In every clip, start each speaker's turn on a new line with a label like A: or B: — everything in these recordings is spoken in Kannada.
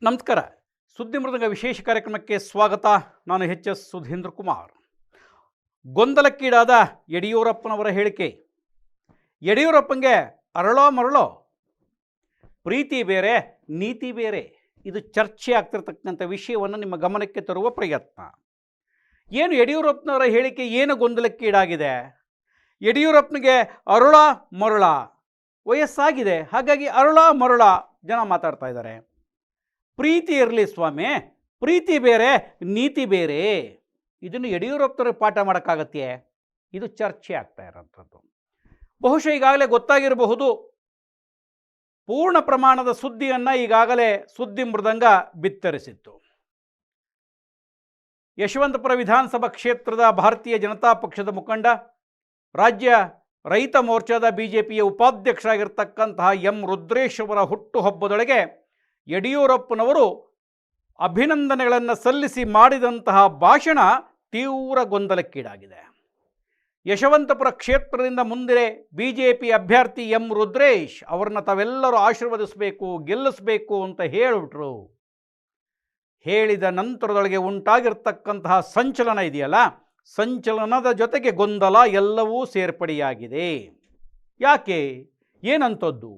A: ನಮಸ್ಕಾರ. ಸುದ್ದಿ ಮೃದಂಗ ವಿಶೇಷ ಕಾರ್ಯಕ್ರಮಕ್ಕೆ ಸ್ವಾಗತ. ನಾನು ಎಚ್ ಸುಧೀಂದ್ರ ಕುಮಾರ್. ಗೊಂದಲಕ್ಕೀಡಾದ ಯಡಿಯೂರಪ್ಪನವರ ಹೇಳಿಕೆ. ಯಡಿಯೂರಪ್ಪಂಗೆ ಅರಳೋ ಮರಳೋ, ಪ್ರೀತಿ ಬೇರೆ ನೀತಿ ಬೇರೆ. ಇದು ಚರ್ಚೆ ಆಗ್ತಿರ್ತಕ್ಕಂಥ ವಿಷಯವನ್ನು ನಿಮ್ಮ ಗಮನಕ್ಕೆ ತರುವ ಪ್ರಯತ್ನ. ಏನು ಯಡಿಯೂರಪ್ಪನವರ ಹೇಳಿಕೆ ಏನು ಗೊಂದಲಕ್ಕೀಡಾಗಿದೆ? ಯಡಿಯೂರಪ್ಪನಿಗೆ ಅರಳ ಮರಳ ವಯಸ್ಸಾಗಿದೆ, ಹಾಗಾಗಿ ಅರಳ ಮರಳ ಜನ ಮಾತಾಡ್ತಾ ಇದ್ದಾರೆ. ಪ್ರೀತಿ ಇರಲಿ ಸ್ವಾಮಿ, ಪ್ರೀತಿ ಬೇರೆ ನೀತಿ ಬೇರೆ. ಇದನ್ನು ಯಡಿಯೂರಪ್ಪನವ್ರಿಗೆ ಪಾಠ ಮಾಡೋಕ್ಕಾಗತ್ತೆ? ಇದು ಚರ್ಚೆ ಆಗ್ತಾ ಇರೋಂಥದ್ದು. ಬಹುಶಃ ಈಗಾಗಲೇ ಗೊತ್ತಾಗಿರಬಹುದು, ಪೂರ್ಣ ಪ್ರಮಾಣದ ಸುದ್ದಿಯನ್ನು ಈಗಾಗಲೇ ಸುದ್ದಿ ಮೃದಂಗ ಬಿತ್ತರಿಸಿತ್ತು. ಯಶವಂತಪುರ ವಿಧಾನಸಭಾ ಕ್ಷೇತ್ರದ ಭಾರತೀಯ ಜನತಾ ಪಕ್ಷದ ಮುಖಂಡ, ರಾಜ್ಯ ರೈತ ಮೋರ್ಚಾದ ಬಿಜೆಪಿಯ ಉಪಾಧ್ಯಕ್ಷರಾಗಿರ್ತಕ್ಕಂತಹ ಎಂ ರುದ್ರೇಶ್ ಅವರ ಹುಟ್ಟುಹಬ್ಬದೊಳಗೆ ಯಡಿಯೂರಪ್ಪನವರು ಅಭಿನಂದನೆಗಳನ್ನು ಸಲ್ಲಿಸಿ ಮಾಡಿದಂತಹ ಭಾಷಣ ತೀವ್ರ ಗೊಂದಲಕ್ಕೀಡಾಗಿದೆ. ಯಶವಂತಪುರ ಕ್ಷೇತ್ರದಿಂದ ಮುಂದೆ ಬಿಜೆಪಿ ಅಭ್ಯರ್ಥಿ ಎಂ ರುದ್ರೇಶ್ ಅವರನ್ನು ತಾವೆಲ್ಲರೂ ಆಶೀರ್ವದಿಸಬೇಕು, ಗೆಲ್ಲಿಸಬೇಕು ಅಂತ ಹೇಳಿಬಿಟ್ರು. ಹೇಳಿದ ನಂತರದೊಳಗೆ ಉಂಟಾಗಿರ್ತಕ್ಕಂತಹ ಸಂಚಲನ ಇದೆಯಲ್ಲ, ಸಂಚಲನದ ಜೊತೆಗೆ ಗೊಂದಲ ಎಲ್ಲವೂ ಸೇರ್ಪಡೆಯಾಗಿದೆ. ಯಾಕೆ? ಏನಂತದ್ದು?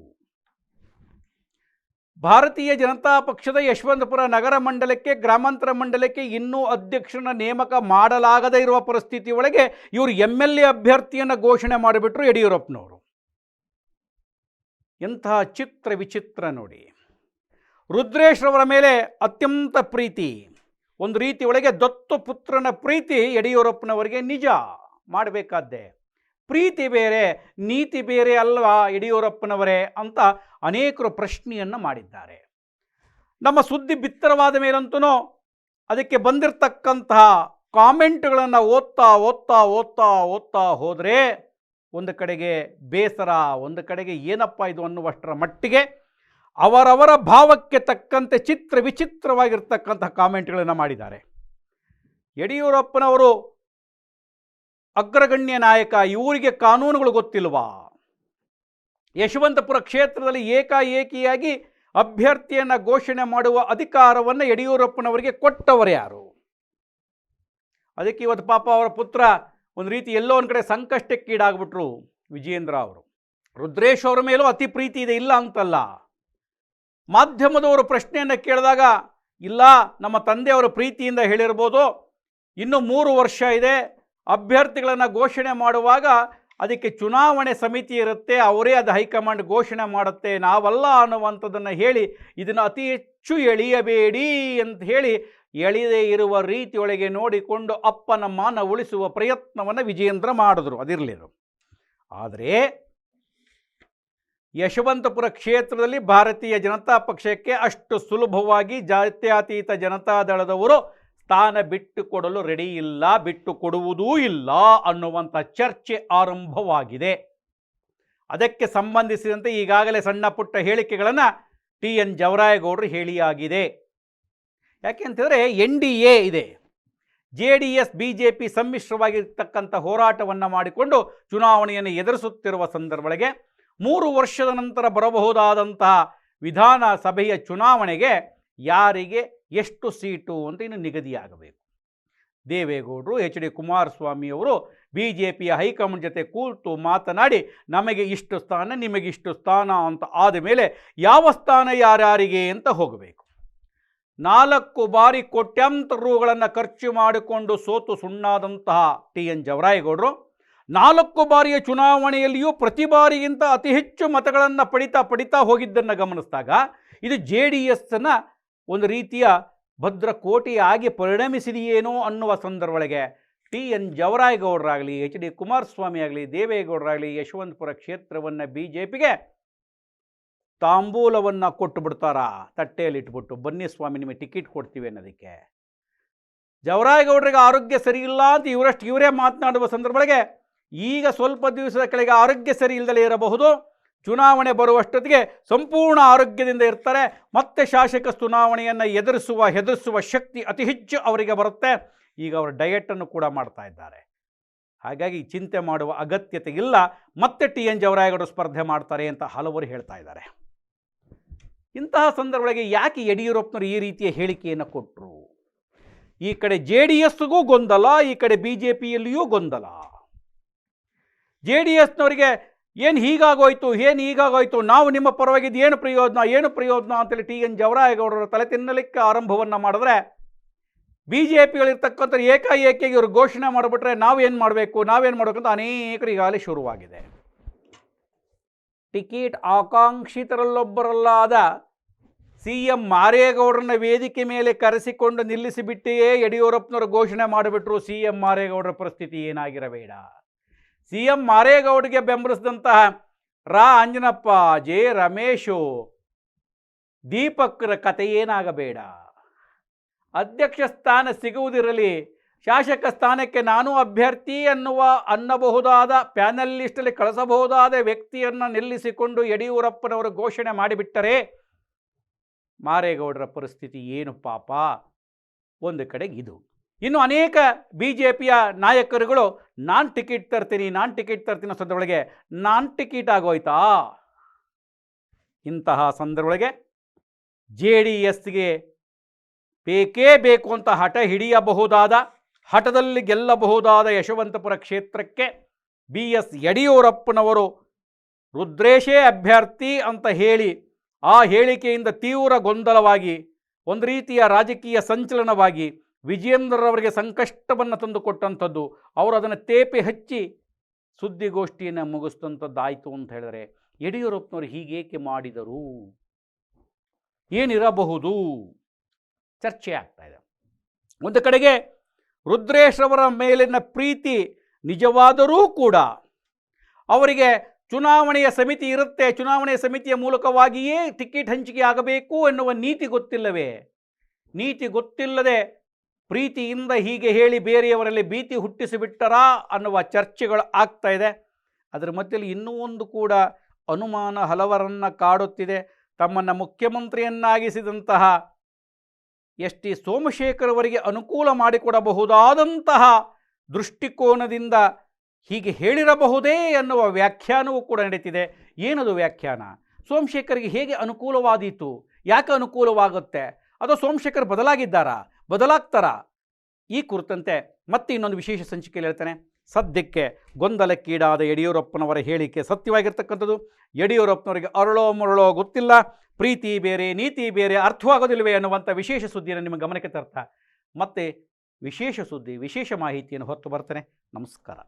A: ಭಾರತೀಯ ಜನತಾ ಪಕ್ಷದ ಯಶವಂತಪುರ ನಗರ ಮಂಡಲಕ್ಕೆ, ಗ್ರಾಮಾಂತರ ಮಂಡಲಕ್ಕೆ ಇನ್ನೂ ಅಧ್ಯಕ್ಷರನ್ನ ನೇಮಕ ಮಾಡಲಾಗದೇ ಇರುವ ಪರಿಸ್ಥಿತಿ ಒಳಗೆ ಇವರು MLA ಅಭ್ಯರ್ಥಿಯನ್ನು ಘೋಷಣೆ ಮಾಡಿಬಿಟ್ರು ಯಡಿಯೂರಪ್ಪನವರು. ಎಂತಹ ಚಿತ್ರ ವಿಚಿತ್ರ ನೋಡಿ. ರುದ್ರೇಶ್ ರವರ ಮೇಲೆ ಅತ್ಯಂತ ಪ್ರೀತಿ, ಒಂದು ರೀತಿ ಒಳಗೆ ದತ್ತು ಪುತ್ರನ ಪ್ರೀತಿ ಯಡಿಯೂರಪ್ಪನವರಿಗೆ ನಿಜ ಮಾಡಬೇಕಾದ್ದೆ. ಪ್ರೀತಿ ಬೇರೆ ನೀತಿ ಬೇರೆ ಅಲ್ವಾ ಯಡಿಯೂರಪ್ಪನವರೇ ಅಂತ ಅನೇಕರು ಪ್ರಶ್ನೆಯನ್ನು ಮಾಡಿದ್ದಾರೆ. ನಮ್ಮ ಸುದ್ದಿ ಬಿತ್ತರವಾದ ಮೇಲಂತೂ ಅದಕ್ಕೆ ಬಂದಿರತಕ್ಕಂತಹ ಕಾಮೆಂಟ್ಗಳನ್ನು ಓದ್ತಾ ಓದ್ತಾ ಓದ್ತಾ ಓದ್ತಾ ಹೋದರೆ ಒಂದು ಕಡೆಗೆ ಬೇಸರ, ಒಂದು ಕಡೆಗೆ ಏನಪ್ಪ ಇದು ಅನ್ನುವಷ್ಟರ ಮಟ್ಟಿಗೆ ಅವರವರ ಭಾವಕ್ಕೆ ತಕ್ಕಂತೆ ಚಿತ್ರ ವಿಚಿತ್ರವಾಗಿರ್ತಕ್ಕಂತಹ ಕಾಮೆಂಟ್ಗಳನ್ನು ಮಾಡಿದ್ದಾರೆ. ಯಡಿಯೂರಪ್ಪನವರು ಅಗ್ರಗಣ್ಯ ನಾಯಕ, ಇವರಿಗೆ ಕಾನೂನುಗಳು ಗೊತ್ತಿಲ್ವಾ? ಯಶವಂತಪುರ ಕ್ಷೇತ್ರದಲ್ಲಿ ಏಕಾಏಕಿಯಾಗಿ ಅಭ್ಯರ್ಥಿಯನ್ನು ಘೋಷಣೆ ಮಾಡುವ ಅಧಿಕಾರವನ್ನು ಯಡಿಯೂರಪ್ಪನವರಿಗೆ ಕೊಟ್ಟವರು ಯಾರು? ಅದಕ್ಕೆ ಇವತ್ತು ಪಾಪ ಅವರ ಪುತ್ರ ಒಂದು ರೀತಿ ಎಲ್ಲೋ ಒಂದು ಕಡೆ ಸಂಕಷ್ಟಕ್ಕೀಡಾಗ್ಬಿಟ್ರು. ವಿಜಯೇಂದ್ರ ಅವರು ರುದ್ರೇಶ್ ಅವರ ಮೇಲೂ ಅತಿ ಪ್ರೀತಿ ಇದೆ, ಇಲ್ಲ ಅಂತಲ್ಲ. ಮಾಧ್ಯಮದವರು ಪ್ರಶ್ನೆಯನ್ನು ಕೇಳಿದಾಗ, ಇಲ್ಲ ನಮ್ಮ ತಂದೆಯವರ ಪ್ರೀತಿಯಿಂದ ಹೇಳಿರ್ಬೋದು, ಇನ್ನೂ 3 ವರ್ಷ ಇದೆ, ಅಭ್ಯರ್ಥಿಗಳನ್ನು ಘೋಷಣೆ ಮಾಡುವಾಗ ಅದಕ್ಕೆ ಚುನಾವಣೆ ಸಮಿತಿ ಇರುತ್ತೆ, ಅವರೇ ಅದು ಹೈಕಮಾಂಡ್ ಘೋಷಣೆ ಮಾಡುತ್ತೆ, ನಾವಲ್ಲ ಅನ್ನುವಂಥದ್ದನ್ನು ಹೇಳಿ ಇದನ್ನು ಅತಿ ಹೆಚ್ಚು ಎಳೆಯಬೇಡಿ ಅಂತ ಹೇಳಿ ಎಳೆಯದೇ ಇರುವ ರೀತಿಯೊಳಗೆ ನೋಡಿಕೊಂಡು ಅಪ್ಪನ ಮಾನ ಉಳಿಸುವ ಪ್ರಯತ್ನವನ್ನು ವಿಜಯೇಂದ್ರ ಮಾಡಿದ್ರು. ಅದಿರಲಿರು. ಆದರೆ ಯಶವಂತಪುರ ಕ್ಷೇತ್ರದಲ್ಲಿ ಭಾರತೀಯ ಜನತಾ ಪಕ್ಷಕ್ಕೆ ಅಷ್ಟು ಸುಲಭವಾಗಿ ಜಾತ್ಯತೀತ ಜನತಾದಳದವರು ಸ್ಥಾನ ಬಿಟ್ಟು ಕೊಡಲು ರೆಡಿ ಇಲ್ಲ, ಬಿಟ್ಟು ಕೊಡುವುದೂ ಇಲ್ಲ ಅನ್ನುವಂಥ ಚರ್ಚೆ ಆರಂಭವಾಗಿದೆ. ಅದಕ್ಕೆ ಸಂಬಂಧಿಸಿದಂತೆ ಈಗಾಗಲೇ ಸಣ್ಣ ಪುಟ್ಟ ಹೇಳಿಕೆಗಳನ್ನು TN ಜವರಾಯಗೌಡರು ಹೇಳಿಯಾಗಿದೆ. ಯಾಕೆ ಅಂತಂದರೆ NDA ಇದೆ, JDS BJP ಸಮ್ಮಿಶ್ರವಾಗಿರ್ತಕ್ಕಂಥ ಹೋರಾಟವನ್ನು ಮಾಡಿಕೊಂಡು ಚುನಾವಣೆಯನ್ನು ಎದುರಿಸುತ್ತಿರುವ ಸಂದರ್ಭದೊಳಗೆ 3 ವರ್ಷದ ನಂತರ ಬರಬಹುದಾದಂತಹ ವಿಧಾನಸಭೆಯ ಚುನಾವಣೆಗೆ ಯಾರಿಗೆ ಎಷ್ಟು ಸೀಟು ಅಂತ ಇನ್ನು ನಿಗದಿಯಾಗಬೇಕು. ದೇವೇಗೌಡರು, HD ಕುಮಾರಸ್ವಾಮಿಯವರು BJPಯ ಹೈಕಮಾಂಡ್ ಜೊತೆ ಕೂತು ಮಾತನಾಡಿ ನಮಗೆ ಇಷ್ಟು ಸ್ಥಾನ, ನಿಮಗಿಷ್ಟು ಸ್ಥಾನ ಅಂತ ಆದಮೇಲೆ ಯಾವ ಸ್ಥಾನ ಯಾರ್ಯಾರಿಗೆ ಅಂತ ಹೋಗಬೇಕು. 4 ಬಾರಿ ಕೋಟ್ಯಾಂತರ ರೂಗಳನ್ನು ಖರ್ಚು ಮಾಡಿಕೊಂಡು ಸೋತು ಸುಣ್ಣಾದಂತಹ TN ಜವರಾಯಗೌಡರು 4 ಬಾರಿಯ ಚುನಾವಣೆಯಲ್ಲಿಯೂ ಪ್ರತಿ ಬಾರಿಗಿಂತ ಅತಿ ಹೆಚ್ಚು ಮತಗಳನ್ನು ಪಡಿತಾ ಹೋಗಿದ್ದನ್ನು ಗಮನಿಸಿದಾಗ ಇದು JDSನ ಒಂದು ರೀತಿಯ ಭದ್ರಕೋಟೆಯಾಗಿ ಪರಿಣಮಿಸಿದೆಯೇನೋ ಅನ್ನುವ ಸಂದರ್ಭದೊಳಗೆ TN ಜವರಾಯಗೌಡರಾಗಲಿ, HD ಕುಮಾರಸ್ವಾಮಿ ಆಗಲಿ, ದೇವೇಗೌಡರಾಗಲಿ ಯಶವಂತಪುರ ಕ್ಷೇತ್ರವನ್ನು BJPಗೆ ತಾಂಬೂಲವನ್ನು ಕೊಟ್ಟು ಬಿಡ್ತಾರಾ, ತಟ್ಟೆಯಲ್ಲಿಟ್ಬಿಟ್ಟು ಬನ್ನಿ ಸ್ವಾಮಿ ನಿಮಗೆ ಟಿಕೆಟ್ ಕೊಡ್ತೀವಿ ಅನ್ನೋದಕ್ಕೆ. ಜವರಾಯಗೌಡರಿಗೆ ಆರೋಗ್ಯ ಸರಿ ಇಲ್ಲ ಅಂತ ಇವರೇ ಮಾತನಾಡುವ ಸಂದರ್ಭದೊಳಗೆ ಈಗ ಸ್ವಲ್ಪ ದಿವಸದ ಕೆಳಗೆ ಆರೋಗ್ಯ ಸರಿ ಇಲ್ಲದಲೇ ಇರಬಹುದು, ಚುನಾವಣೆ ಬರುವಷ್ಟೊತ್ತಿಗೆ ಸಂಪೂರ್ಣ ಆರೋಗ್ಯದಿಂದ ಇರ್ತಾರೆ, ಮತ್ತೆ ಶಾಸಕ ಚುನಾವಣೆಯನ್ನು ಹೆದರಿಸುವ ಶಕ್ತಿ ಅತಿ ಹೆಚ್ಚು ಅವರಿಗೆ ಬರುತ್ತೆ. ಈಗ ಅವರು ಡಯಟನ್ನು ಕೂಡ ಮಾಡ್ತಾ ಇದ್ದಾರೆ. ಹಾಗಾಗಿ ಚಿಂತೆ ಮಾಡುವ ಅಗತ್ಯತೆ ಇಲ್ಲ, ಮತ್ತೆ TN ಜವರಾಯಗೌಡರು ಸ್ಪರ್ಧೆ ಮಾಡ್ತಾರೆ ಅಂತ ಹಲವರು ಹೇಳ್ತಾ ಇದ್ದಾರೆ. ಇಂತಹ ಸಂದರ್ಭಗಳಿಗೆ ಯಾಕೆ ಯಡಿಯೂರಪ್ಪನವರು ಈ ರೀತಿಯ ಹೇಳಿಕೆಯನ್ನು ಕೊಟ್ಟರು? ಈ ಕಡೆ JDSಗೂ ಗೊಂದಲ, ಈ ಕಡೆ BJPಯಲ್ಲಿಯೂ ಗೊಂದಲ. JDSನವರಿಗೆ ಏನು ಹೀಗಾಗೋಯ್ತು, ನಾವು ನಿಮ್ಮ ಪರವಾಗಿದ್ದು ಏನು ಪ್ರಯೋಜನ ಅಂತೇಳಿ TN ಜವರಾಯಗೌಡರ ತಲೆ ತಿನ್ನಲಿಕ್ಕೆ ಆರಂಭವನ್ನು ಮಾಡಿದ್ರೆ, BJPಗಳಿರ್ತಕ್ಕಂಥ ಏಕಾಏಕಿಯಾಗಿ ಇವರು ಘೋಷಣೆ ಮಾಡಿಬಿಟ್ರೆ ನಾವೇನು ಮಾಡಬೇಕು ಅಂತ ಅನೇಕರು ಈಗಾಗಲೇ ಶುರುವಾಗಿದೆ. ಟಿಕೆಟ್ ಆಕಾಂಕ್ಷಿತರಲ್ಲೊಬ್ಬರಲ್ಲಾದ CM ಮಾರೇಗೌಡರನ್ನ ವೇದಿಕೆ ಮೇಲೆ ಕರೆಸಿಕೊಂಡು ನಿಲ್ಲಿಸಿಬಿಟ್ಟೆಯೇ ಯಡಿಯೂರಪ್ಪನವರು ಘೋಷಣೆ ಮಾಡಿಬಿಟ್ರು. CM ಮಾರೇಗೌಡರ ಪರಿಸ್ಥಿತಿ ಏನಾಗಿರಬೇಡ. CM ಮಾರೇಗೌಡರಿಗೆ ಬೆಂಬಲಿಸಿದಂತಹ ಅಂಜನಪ್ಪ, ಜೆ ರಮೇಶು, ದೀಪಕ್ರ ಕತೆ ಏನಾಗಬೇಡ. ಅಧ್ಯಕ್ಷ ಸ್ಥಾನ ಸಿಗುವುದಿರಲಿ, ಶಾಸಕ ಸ್ಥಾನಕ್ಕೆ ನಾನು ಅಭ್ಯರ್ಥಿ ಅನ್ನಬಹುದಾದ ಪ್ಯಾನಲ್ ಲಿಸ್ಟಲ್ಲಿ ಕಳಿಸಬಹುದಾದ ವ್ಯಕ್ತಿಯನ್ನು ನಿಲ್ಲಿಸಿಕೊಂಡು ಯಡಿಯೂರಪ್ಪನವರು ಘೋಷಣೆ ಮಾಡಿಬಿಟ್ಟರೆ ಮಾರೇಗೌಡರ ಪರಿಸ್ಥಿತಿ ಏನು ಪಾಪ. ಒಂದು ಕಡೆಗೆ ಇದು. ಇನ್ನು ಅನೇಕ BJPಯ ನಾಯಕರುಗಳು ನಾನು ಟಿಕೆಟ್ ತರ್ತೀನಿ ಸಂದರ್ಭದೊಳಗೆ ನಾನ್ ಟಿಕೆಟ್ ಆಗೋಯ್ತಾ. ಇಂತಹ ಸಂದರ್ಭದೊಳಗೆ JDSಗೆ ಬೇಕೇ ಬೇಕು ಅಂತ ಹಠದಲ್ಲಿ ಗೆಲ್ಲಬಹುದಾದ ಯಶವಂತಪುರ ಕ್ಷೇತ್ರಕ್ಕೆ BS ಯಡಿಯೂರಪ್ಪನವರು ರುದ್ರೇಶೇ ಅಭ್ಯರ್ಥಿ ಅಂತ ಹೇಳಿ ಆ ಹೇಳಿಕೆಯಿಂದ ತೀವ್ರ ಗೊಂದಲವಾಗಿ, ಒಂದು ರೀತಿಯ ರಾಜಕೀಯ ಸಂಚಲನವಾಗಿ ವಿಜಯೇಂದ್ರರವರಿಗೆ ಸಂಕಷ್ಟವನ್ನು ತಂದುಕೊಟ್ಟಂಥದ್ದು. ಅವರು ಅದನ್ನು ತೇಪೆ ಹಚ್ಚಿ ಸುದ್ದಿಗೋಷ್ಠಿಯನ್ನು ಮುಗಿಸ್ತಂಥದ್ದಾಯಿತು ಅಂತ ಹೇಳಿದರೆ ಯಡಿಯೂರಪ್ಪನವರು ಹೀಗೇಕೆ ಮಾಡಿದರು, ಏನಿರಬಹುದು ಚರ್ಚೆ ಆಗ್ತಾ ಇದೆ. ಒಂದು ಕಡೆಗೆ ರುದ್ರೇಶ್ರವರ ಮೇಲಿನ ಪ್ರೀತಿ ನಿಜವಾದರೂ ಕೂಡ ಅವರಿಗೆ ಚುನಾವಣೆಯ ಸಮಿತಿ ಇರುತ್ತೆ, ಚುನಾವಣೆಯ ಸಮಿತಿಯ ಮೂಲಕವಾಗಿಯೇ ಟಿಕೆಟ್ ಹಂಚಿಕೆ ಆಗಬೇಕು ಎನ್ನುವ ನೀತಿ ಗೊತ್ತಿಲ್ಲದೆ ಪ್ರೀತಿಯಿಂದ ಹೀಗೆ ಹೇಳಿ ಬೇರೆಯವರಲ್ಲಿ ಭೀತಿ ಹುಟ್ಟಿಸಿಬಿಟ್ಟರಾ ಅನ್ನುವ ಚರ್ಚೆಗಳು ಆಗ್ತಾ ಇದೆ. ಅದರ ಮಧ್ಯದಲ್ಲಿ ಇನ್ನೂ ಒಂದು ಕೂಡ ಅನುಮಾನ ಹಲವರನ್ನು ಕಾಡುತ್ತಿದೆ. ತಮ್ಮನ್ನು ಮುಖ್ಯಮಂತ್ರಿಯನ್ನಾಗಿಸಿದಂತಹ ST ಸೋಮಶೇಖರ್ ಅವರಿಗೆ ಅನುಕೂಲ ಮಾಡಿಕೊಡಬಹುದಾದಂತಹ ದೃಷ್ಟಿಕೋನದಿಂದ ಹೀಗೆ ಹೇಳಿರಬಹುದೇ ಎನ್ನುವ ವ್ಯಾಖ್ಯಾನವೂ ಕೂಡ ನಡೀತಿದೆ. ಏನದು ವ್ಯಾಖ್ಯಾನ? ಸೋಮಶೇಖರ್ಗೆ ಹೇಗೆ ಅನುಕೂಲವಾದೀತು, ಯಾಕೆ ಅನುಕೂಲವಾಗುತ್ತೆ, ಅಥವಾ ಸೋಮಶೇಖರ್ ಬದಲಾಗ್ತಾರಾ? ಈ ಕುರಿತಂತೆ ಮತ್ತೆ ಇನ್ನೊಂದು ವಿಶೇಷ ಸಂಚಿಕೆಯಲ್ಲಿ ಹೇಳ್ತಾನೆ. ಸದ್ಯಕ್ಕೆ ಗೊಂದಲಕ್ಕೀಡಾದ ಯಡಿಯೂರಪ್ಪನವರ ಹೇಳಿಕೆ ಸತ್ಯವಾಗಿರ್ತಕ್ಕಂಥದ್ದು. ಯಡಿಯೂರಪ್ಪನವರಿಗೆ ಅರಳೋ ಮರಳೋ ಗೊತ್ತಿಲ್ಲ, ಪ್ರೀತಿ ಬೇರೆ ನೀತಿ ಬೇರೆ ಅರ್ಥವಾಗೋದಿಲ್ವೇ ಅನ್ನುವಂಥ ವಿಶೇಷ ಸುದ್ದಿಯನ್ನು ನಿಮ್ಮ ಗಮನಕ್ಕೆ ತರ್ತಾ ಮತ್ತೆ ವಿಶೇಷ ಸುದ್ದಿ ವಿಶೇಷ ಮಾಹಿತಿಯನ್ನು ಹೊತ್ತು ಬರ್ತಾನೆ. ನಮಸ್ಕಾರ.